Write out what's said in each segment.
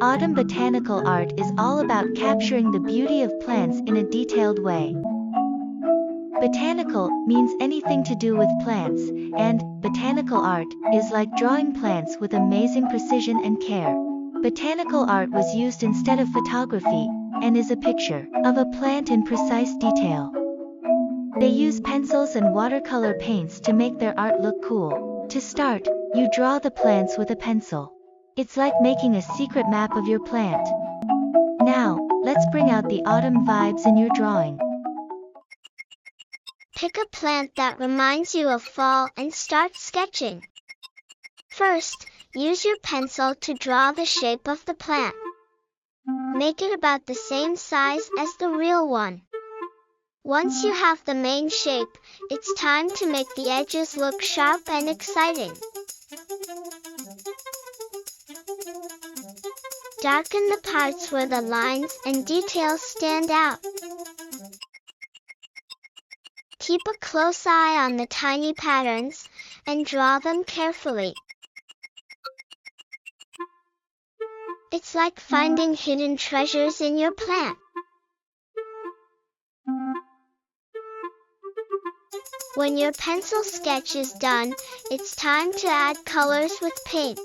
Autumn botanical art is all about capturing the beauty of plants in a detailed way. Botanical means anything to do with plants, and botanical art is like drawing plants with amazing precision and care. Botanical art was used instead of photography, and is a picture of a plant in precise detail. They use pencils and watercolor paints to make their art look cool. To start, you draw the plants with a pencil. It's like making a secret map of your plant. Now, let's bring out the autumn vibes in your drawing. Pick a plant that reminds you of fall and start sketching. First, use your pencil to draw the shape of the plant. Make it about the same size as the real one. Once you have the main shape, it's time to make the edges look sharp and exciting. Darken the parts where the lines and details stand out. Keep a close eye on the tiny patterns, and draw them carefully. It's like finding hidden treasures in your plant. When your pencil sketch is done, it's time to add colors with paint.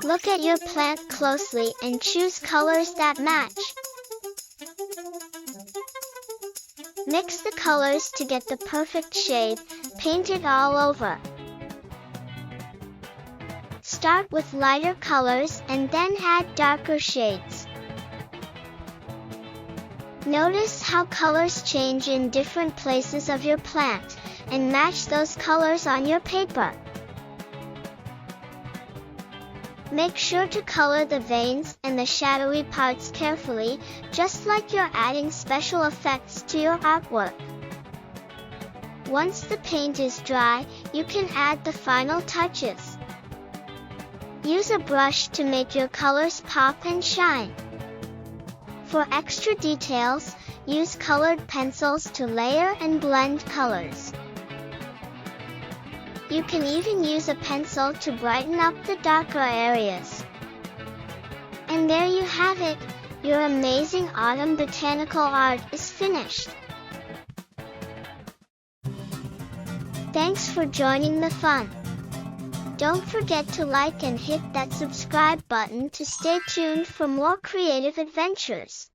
Look at your plant closely and choose colors that match. Mix the colors to get the perfect shade, paint it all over. Start with lighter colors and then add darker shades. Notice how colors change in different places of your plant, and match those colors on your paper. Make sure to color the veins and the shadowy parts carefully, just like you're adding special effects to your artwork. Once the paint is dry, you can add the final touches. Use a brush to make your colors pop and shine. For extra details, use colored pencils to layer and blend colors. You can even use a pencil to brighten up the darker areas. And there you have it, your amazing autumn botanical art is finished. Thanks for joining the fun. Don't forget to like and hit that subscribe button to stay tuned for more creative adventures.